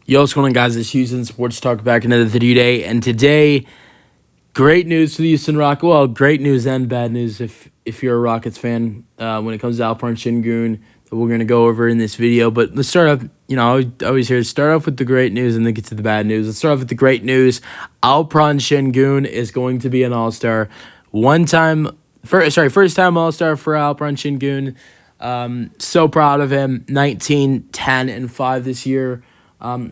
Yo, what's going on, guys? It's Houston Sports Talk back another video day, and today, great news for the Houston Rockets. Well, great news and bad news if you're a Rockets fan when it comes to Alperen Şengün that we're going to go over in this video. But let's start off, I always hear start off with the great news and then get to the bad news. Let's start off with the great news. Alperen Şengün is going to be an All-Star. First time All-Star for Alperen Şengün. So proud of him. 19, 10, and 5 this year.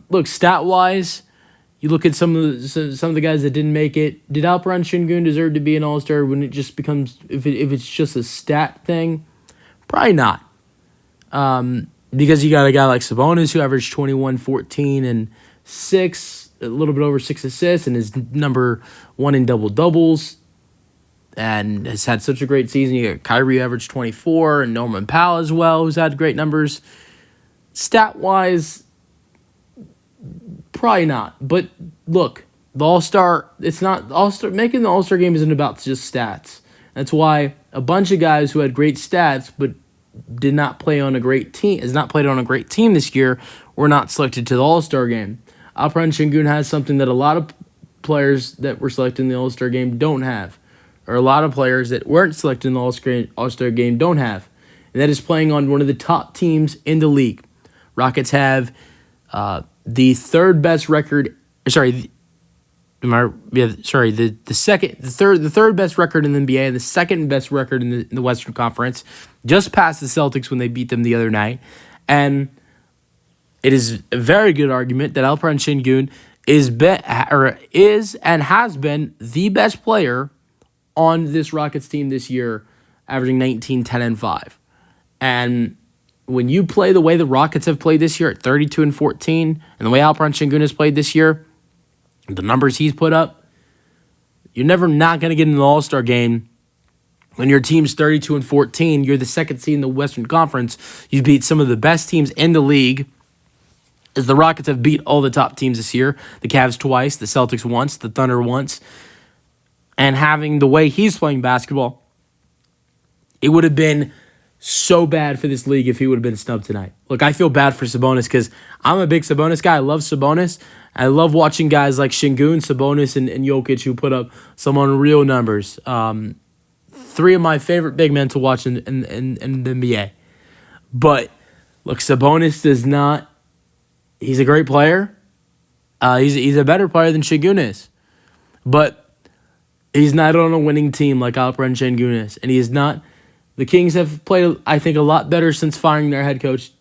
Look, stat-wise, you look at some of the guys that didn't make it. Did Alperen Şengün deserve to be an All-Star when it just becomes if it's just a stat thing? Probably not. Because you got a guy like Sabonis who averaged 21, 14, and 6, a little bit over 6 assists, and is number 1 in double-doubles, and has had such a great season. You got Kyrie averaged 24, and Norman Powell as well, who's had great numbers. Stat-wise, probably not. But look, the All-Star, it's not All-Star. Making the All-Star game isn't about just stats. That's why a bunch of guys who had great stats but did not play on a great team, this year, were not selected to the All-Star game. Alperen Şengün has something that a lot of players that were selected in the All-Star game don't have, or a lot of players that weren't selected in the All-Star game don't have, and that is playing on one of the top teams in the league. Rockets have the third best record. The third best record in the NBA, the second best record in the Western Conference, just past the Celtics when they beat them the other night. And it is a very good argument that Alperen Şengün is and has been the best player on this Rockets team this year, averaging 19, 10, and 5. And when you play the way the Rockets have played this year at 32 and 14, and the way Alperen Şengün has played this year, the numbers he's put up, you're never not going to get in the All-Star game when your team's 32 and 14. You're the second seed in the Western Conference. You beat some of the best teams in the league, as the Rockets have beat all the top teams this year. The Cavs twice, the Celtics once, the Thunder once. And having the way he's playing basketball, it would have been so bad for this league if he would have been snubbed tonight. Look, I feel bad for Sabonis because I'm a big Sabonis guy. I love Sabonis. I love watching guys like Şengün, Sabonis, and Jokic who put up some unreal numbers. Three of my favorite big men to watch in the NBA. But, look, Sabonis does not... He's a great player. He's a better player than Şengün is. But he's not on a winning team like Alperen Şengün is. And he is not... The Kings have played, I think, a lot better since firing their head coach,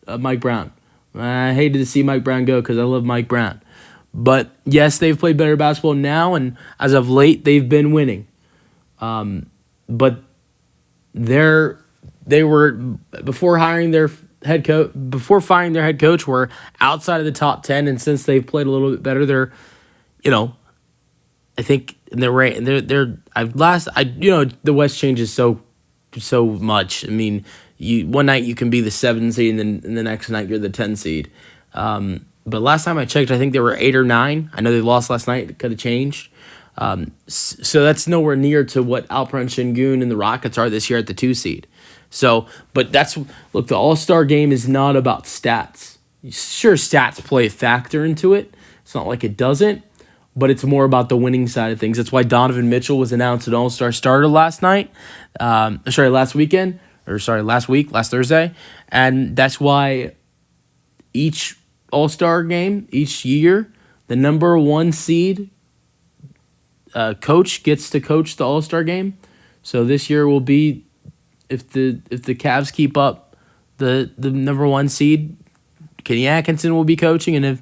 Mike Brown. I hated to see Mike Brown go because I love Mike Brown. But, yes, they've played better basketball now, and as of late, they've been winning. But they were, before firing their head coach, were outside of the top 10, and since they've played a little bit better, they're, I think the West changes so much. I mean, one night you can be the 7 seed, and then the next night you're the 10 seed. But last time I checked, I think they were 8 or 9. I know they lost last night. It could have changed. So that's nowhere near to what Alperen Şengün and the Rockets are this year at the 2 seed. But look, the All-Star game is not about stats. Sure, stats play a factor into it. It's not like it doesn't. But it's more about the winning side of things. That's why Donovan Mitchell was announced an All-Star starter last Thursday. And that's why each All-Star game, each year, the number 1 seed coach gets to coach the All-Star game. So this year will be, if the Cavs keep up the number 1 seed, Kenny Atkinson will be coaching, and if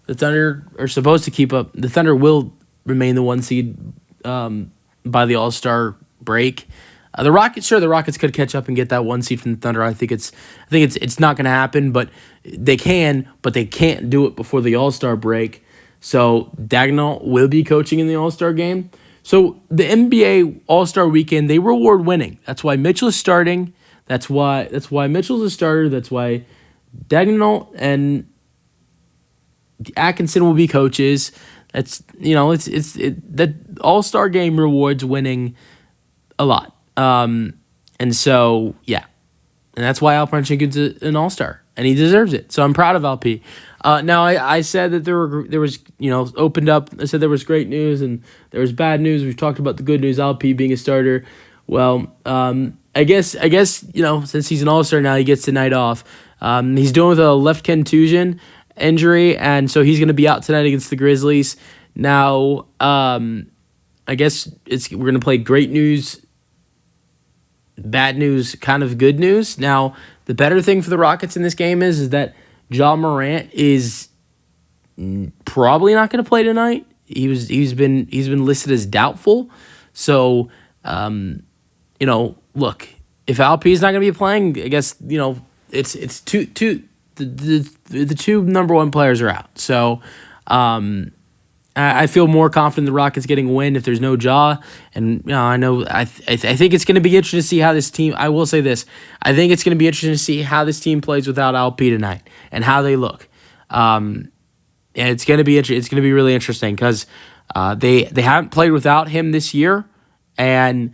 the Thunder are supposed to keep up, the Thunder will remain the 1 seed by the All-Star break. The Rockets could catch up and get that 1 seed from the Thunder. I think it's not going to happen, but they can't do it before the All-Star break. So Dagnall will be coaching in the All-Star game. So the NBA All-Star weekend, they reward winning. That's why Mitchell is starting. That's why Mitchell's a starter. That's why Dagnall and Atkinson will be coaches. That All-Star game rewards winning a lot. And so, yeah. And that's why Alperen Şengün's an All-Star, and he deserves it. So I'm proud of LP. Now I said that there was opened up. I said there was great news and there was bad news. We've talked about the good news, LP being a starter. Well, I guess since he's an all-star now, he gets the night off. He's dealing with a left contusion injury, and so he's going to be out tonight against the Grizzlies. Now, I guess we're going to play great news, bad news, kind of good news. Now, the better thing for the Rockets in this game is that Ja Morant is probably not going to play tonight. He's been listed as doubtful. So, look, if Alp is not going to be playing, I guess it's the two number one players are out. So, I feel more confident the Rockets getting a win if there's no Ja. And I know I think it's going to be interesting to see how this team. I will say this: I think it's going to be interesting to see how this team plays without LP tonight and how they look. And it's going to be it's going to be really interesting because they haven't played without him this year, and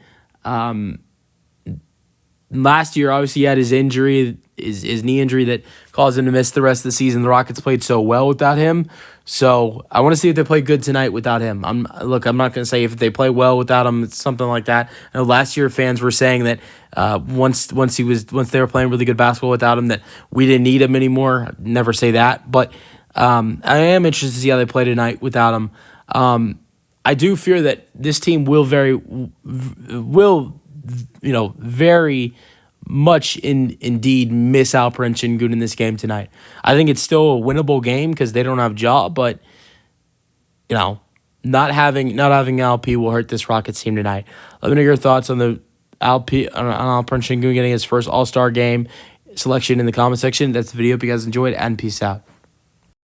last year obviously he had his injury, his knee injury that caused him to miss the rest of the season. The Rockets played so well without him. So I want to see if they play good tonight without him. I'm not going to say if they play well without him. It's something like that. I know last year fans were saying that once they were playing really good basketball without him, that we didn't need him anymore. I'd never say that, but I am interested to see how they play tonight without him. I do fear that this team will very much indeed miss Alperen Şengün in this game tonight. I think it's still a winnable game because they don't have Ja, but not having LP will hurt this Rockets team tonight. Let me know your thoughts on the Alperen Şengün getting his first All-Star game selection in the comment section. That's the video. Hope you guys enjoyed, and peace out.